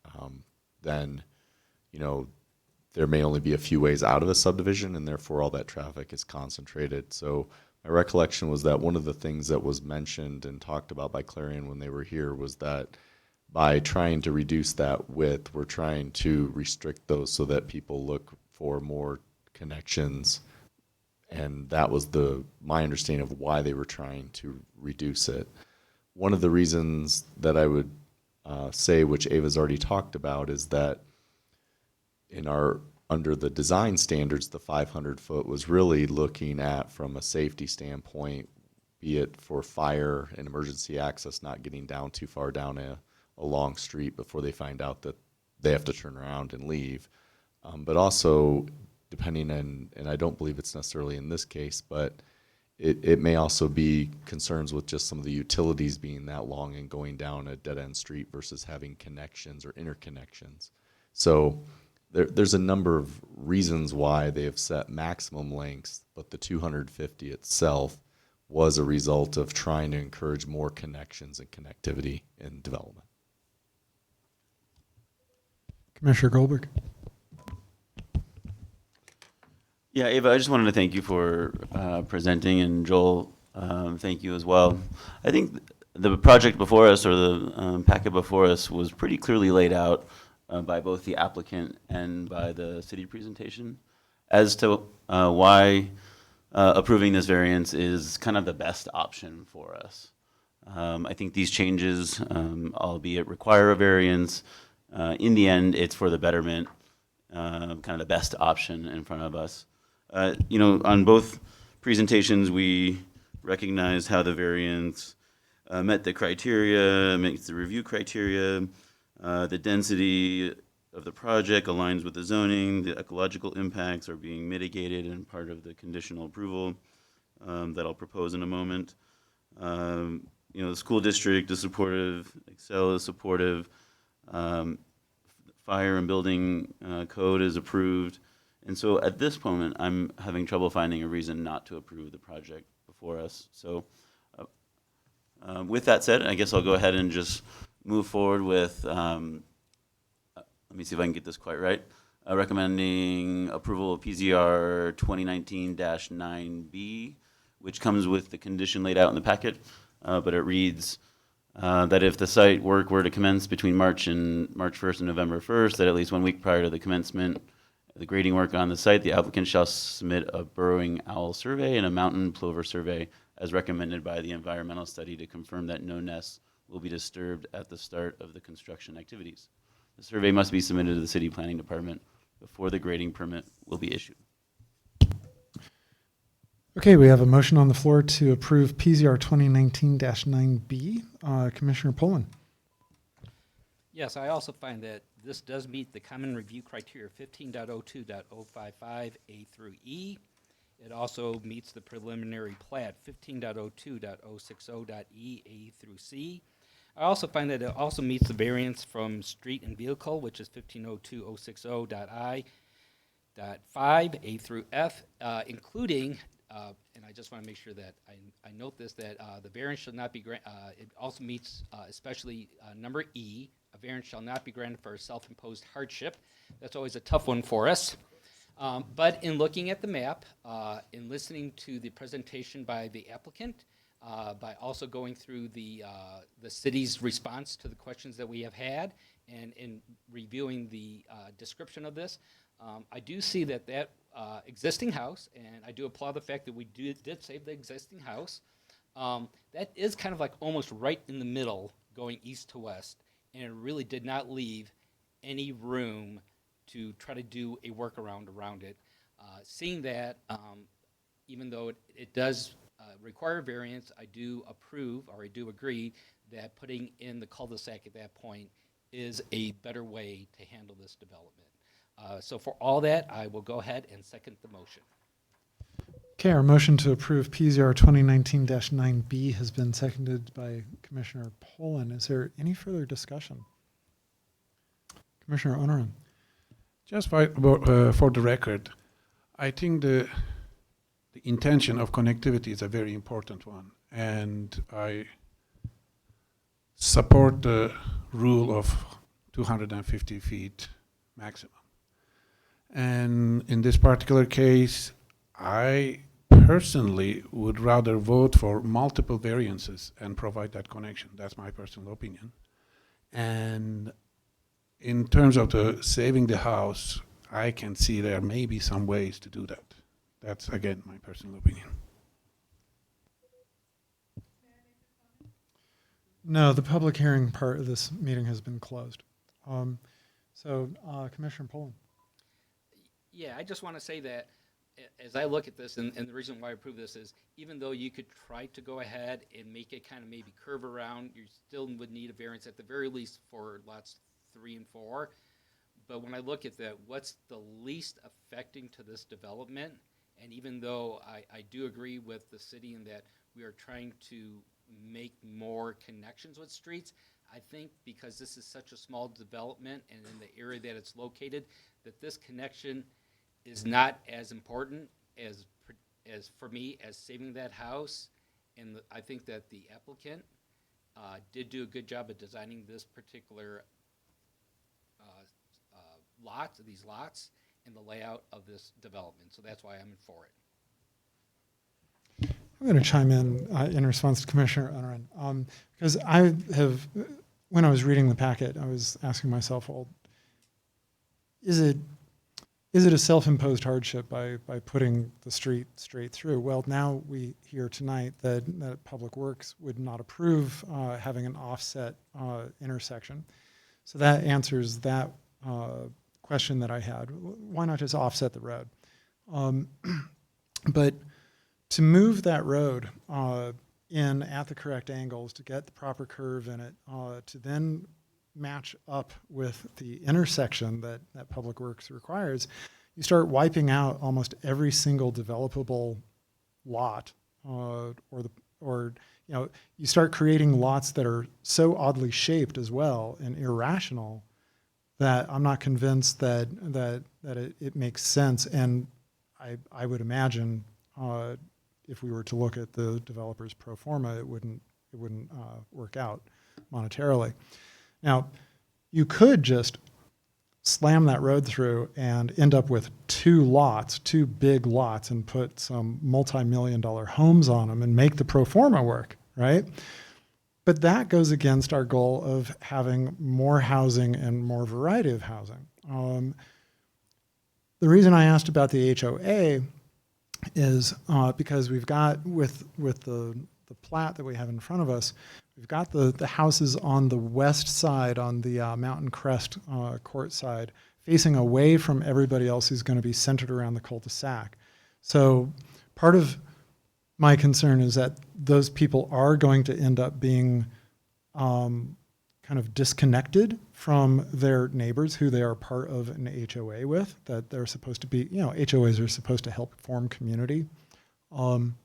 then, you know, there may only be a few ways out of a subdivision, and therefore all that traffic is concentrated. So my recollection was that one of the things that was mentioned and talked about by Clarion when they were here was that by trying to reduce that width, we're trying to restrict those so that people look for more connections. And that was my understanding of why they were trying to reduce it. One of the reasons that I would say, which Ava's already talked about, is that under the design standards, the 500 foot was really looking at, from a safety standpoint, be it for fire and emergency access, not getting down too far down a long street before they find out that they have to turn around and leave. But also, depending on, and I don't believe it's necessarily in this case, but it may also be concerns with just some of the utilities being that long and going down a dead-end street versus having connections or interconnections. So there's a number of reasons why they have set maximum lengths, but the 250 itself was a result of trying to encourage more connections and connectivity in development. Commissioner Goldberg. Yeah, Ava, I just wanted to thank you for presenting, and Joel, thank you as well. I think the project before us, or the packet before us, was pretty clearly laid out by both the applicant and by the city presentation as to why approving this variance is kind of the best option for us. I think these changes, albeit require a variance, in the end, it's for the betterment, kind of the best option in front of us. You know, on both presentations, we recognized how the variance met the criteria, meets the review criteria, the density of the project aligns with the zoning, the ecological impacts are being mitigated and part of the conditional approval that I'll propose in a moment. You know, the school district is supportive, Excel is supportive, fire and building code is approved. And so at this moment, I'm having trouble finding a reason not to approve the project before us. So with that said, I guess I'll go ahead and just move forward with, let me see if I can get this quite right, recommending approval of PZR 2019-9B, which comes with the condition laid out in the packet, but it reads that if the site work were to commence between March 1st and November 1st, that at least 1 week prior to the commencement the grading work on the site, the applicant shall submit a burrowing owl survey and a mountain plover survey as recommended by the environmental study to confirm that no nests will be disturbed at the start of the construction activities. The survey must be submitted to the city planning department before the grading permit will be issued. Okay, we have a motion on the floor to approve PZR 2019-9B. Commissioner Pullen. Yes, I also find that this does meet the common review criteria 15.02.055A through E. It also meets the preliminary plat 15.02.060.E, A through C. I also find that it also meets the variance from street and vehicle, which is 15.02.060.I.5, A through F, including, and I just want to make sure that I note this, that the variance shall not be granted, it also meets especially number E, a variance shall not be granted for a self-imposed hardship. That's always a tough one for us. But in looking at the map, in listening to the presentation by the applicant, by also going through the city's response to the questions that we have had, and in reviewing the description of this, I do see that existing house, and I do applaud the fact that we did save the existing house, that is kind of like almost right in the middle going east to west, and it really did not leave any room to try to do a workaround around it. Seeing that, even though it does require variance, I do approve, or I do agree, that putting in the cul-de-sac at that point is a better way to handle this development. So for all that, I will go ahead and second the motion. Okay, our motion to approve PZR 2019-9B has been seconded by Commissioner Pullen. Is there any further discussion? Commissioner Onoran. Just for the record, I think the intention of connectivity is a very important one. and I support the rule of 250 feet maximum. And in this particular case, I personally would rather vote for multiple variances and provide that connection. That's my personal opinion. And in terms of the saving the house, I can see there may be some ways to do that. That's, again, my personal opinion. No, the public hearing part of this meeting has been closed. Commissioner Poland. Yeah, I just want to say that as I look at this, and the reason why I approve this is, even though you could try to go ahead and make it kind of maybe curve around, you still would need a variance at the very least for lots 3 and 4. But when I look at that, what's the least affecting to this development? And even though I do agree with the city in that we are trying to make more connections with streets, I think because this is such a small development and in the area that it's located, that this connection is not as important as for me as saving that house. And I think that the applicant did do a good job of designing this particular these lots, and the layout of this development. So that's why I'm in for it. I'm going to chime in response to Commissioner Unruh, because I have, when I was reading the packet, I was asking myself, well, is it a self-imposed hardship by putting the street straight through? Well, now we hear tonight that Public Works would not approve having an offset intersection. So that answers that question that I had. Why not just offset the road? But to move that road in at the correct angles, to get the proper curve in it, to then match up with the intersection that Public Works requires, you start wiping out almost every single developable lot, or you start creating lots that are so oddly shaped as well and irrational that I'm not convinced that it makes sense. And I would imagine if we were to look at the developer's pro forma, it wouldn't work out monetarily. Now, you could just slam that road through and end up with 2 big lots, and put some multi-million-dollar homes on them and make the pro forma work, right? But that goes against our goal of having more housing and more variety of housing. The reason I asked about the HOA is because we've got, with the plat that we have in front of us, we've got the houses on the west side, on the Mountain Crest court side, facing away from everybody else who's going to be centered around the cul-de-sac. So part of my concern is that those people are going to end up being kind of disconnected from their neighbors who they are part of an HOA with, that they're supposed to be, HOAs are supposed to help form community,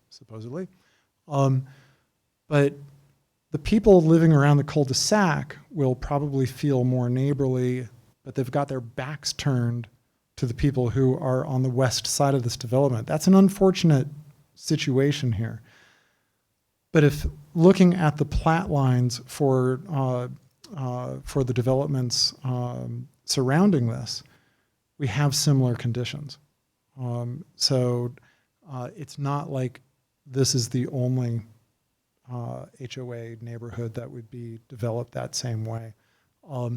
supposedly. But the people living around the cul-de-sac will probably feel more neighborly, but they've got their backs turned to the people who are on the west side of this development. That's an unfortunate situation here. But if looking at the plat lines for the developments surrounding this, we have similar conditions. So it's not like this is the only HOA neighborhood that would be developed that same way. I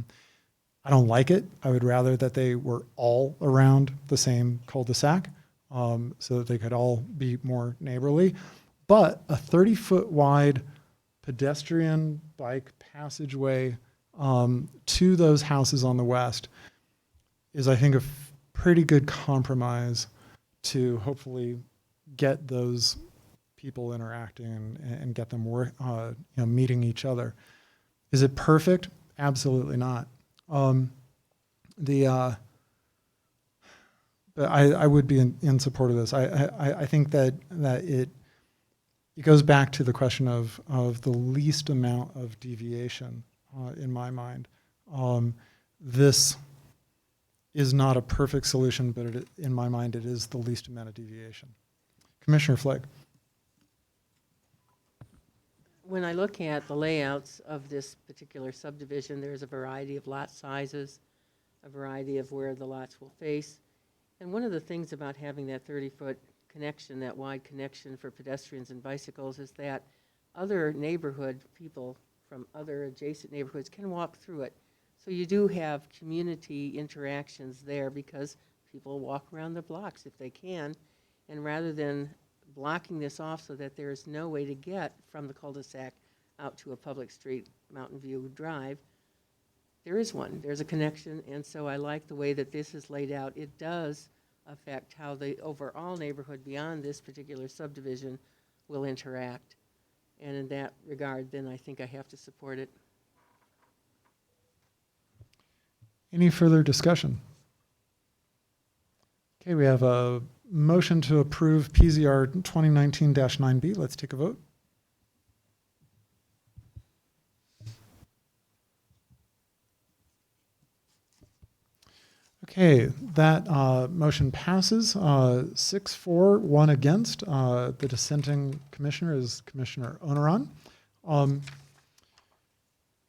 don't like it. I would rather that they were all around the same cul-de-sac, so that they could all be more neighborly. But a 30-foot wide pedestrian bike passageway to those houses on the west is, I think, a pretty good compromise to hopefully get those people interacting and get them meeting each other. Is it perfect? Absolutely not. But I would be in support of this. I think that it goes back to the question of the least amount of deviation in my mind. This is not a perfect solution, but in my mind, it is the least amount of deviation. Commissioner Flick. when I look at the layouts of this particular subdivision, there's a variety of lot sizes, a variety of where the lots will face. And one of the things about having that 30-foot connection, that wide connection for pedestrians and bicycles, is that other neighborhood people from other adjacent neighborhoods can walk through it. So you do have community interactions there because people walk around the blocks if they can. And rather than blocking this off so that there is no way to get from the cul-de-sac out to a public street, Mountain View Drive, there is one. There's a connection, and so I like the way that this is laid out. It does affect how the overall neighborhood beyond this particular subdivision will interact. And in that regard, then I think I have to support it. Any further discussion? Okay, we have a motion to approve PZR 2019-9B. Let's take a vote. Okay, that motion passes 6-4, 1 against. The dissenting commissioner is Commissioner Onaran.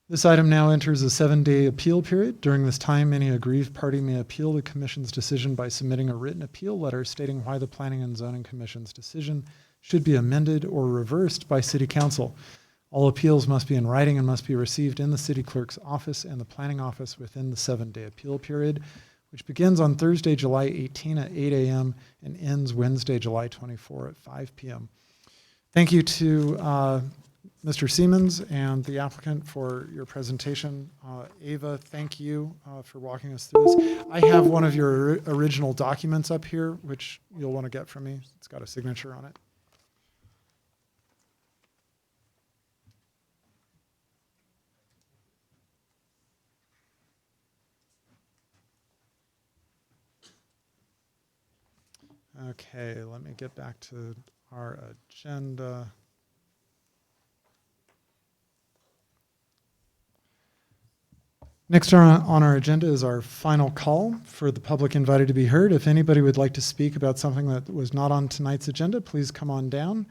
This item now enters a 7-day appeal period. During this time, any aggrieved party may appeal the commission's decision by submitting a written appeal letter stating why the Planning and Zoning Commission's decision should be amended or reversed by City Council. All appeals must be in writing and must be received in the City Clerk's office and the Planning Office within the 7-day appeal period, which begins on Thursday, July 18 at 8 a.m. and ends Wednesday, July 24 at 5 p.m. Thank you to Mr. Siemens and the applicant for your presentation. Ava, thank you for walking us through this. I have one of your original documents up here, which you'll want to get from me. It's got a signature on it. Okay, let me get back to our agenda. Next on our agenda is our final call for the public invited to be heard. If anybody would like to speak about something that was not on tonight's agenda, please come on down.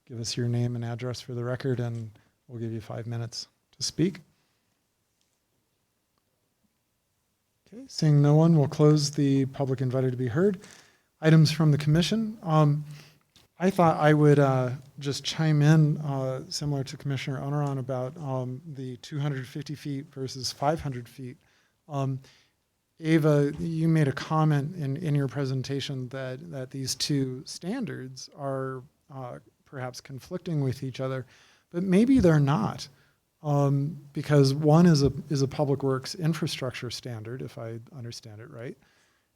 Give us your name and address for the record, and we'll give you 5 minutes to speak. Okay, seeing no one, we'll close the public invited to be heard. Items from the commission. I thought I would just chime in, similar to Commissioner Onaran, about the 250 feet versus 500 feet. Ava, you made a comment in your presentation that these two standards are perhaps conflicting with each other, but maybe they're not, because one is a public works infrastructure standard, if I understand it right,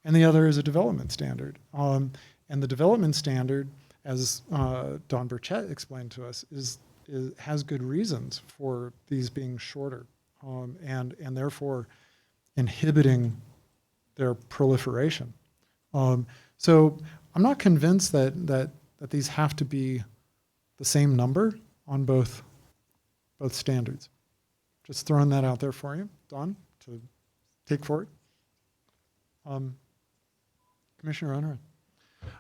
and the other is a development standard. And the development standard, as Don Burchett explained to us, has good reasons for these being shorter, and therefore inhibiting their proliferation. So I'm not convinced that these have to be the same number on both standards. Just throwing that out there for you, Don, to take forward. Commissioner Onaran.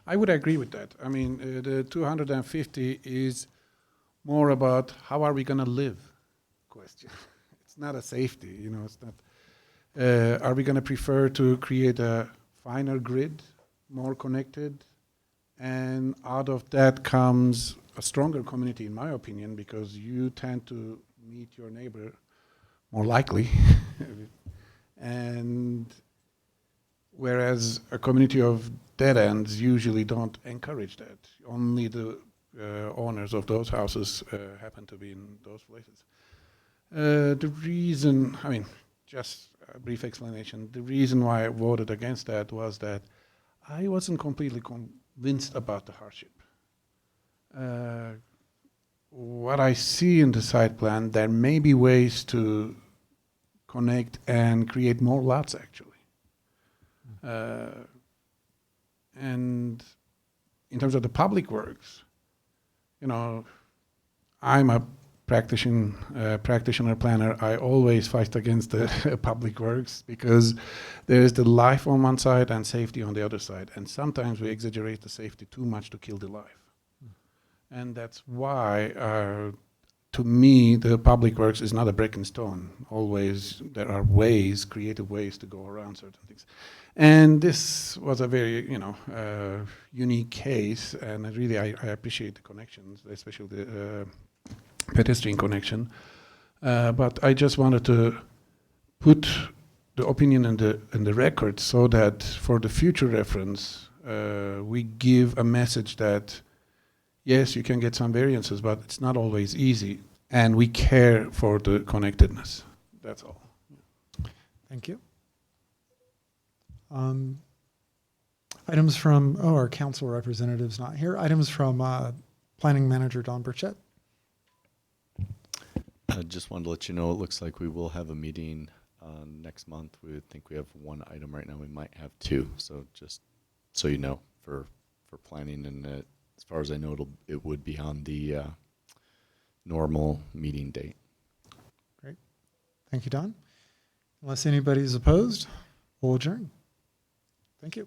I would agree with that. I mean, the 250 is more about how are we going to live question. It's not a safety, you know, it's not, are we going to prefer to create a finer grid, more connected? And out of that comes a stronger community, in my opinion, because you tend to meet your neighbor more likely. And whereas a community of dead ends usually don't encourage that. Only the owners of those houses happen to be in those places. The reason, I mean, just a brief explanation, the reason why I voted against that was that I wasn't completely convinced about the hardship. What I see in the site plan, there may be ways to connect and create more lots, actually. And in terms of the public works, you know, I'm a practitioner planner. I always fight against the public works because there is the life on one side and safety on the other side. And sometimes we exaggerate the safety too much to kill the life. And that's why to me, the public works is not a brick and stone. Always there are ways, creative ways to go around certain things. And this was a very, unique case, and I appreciate the connections, especially the pedestrian connection. But I just wanted to put the opinion in the record so that for the future reference, we give a message that yes, you can get some variances, but it's not always easy, and we care for the connectedness. That's all. Thank you. Items from, our council representative's not here. Items from Planning Manager Don Burchett. I just wanted to let you know, it looks like we will have a meeting next month. We think we have one item right now. We might have two. So just so you know, for planning, and as far as I know, it would be on the normal meeting date. Great. Thank you, Don. Unless anybody's opposed, we'll adjourn. Thank you.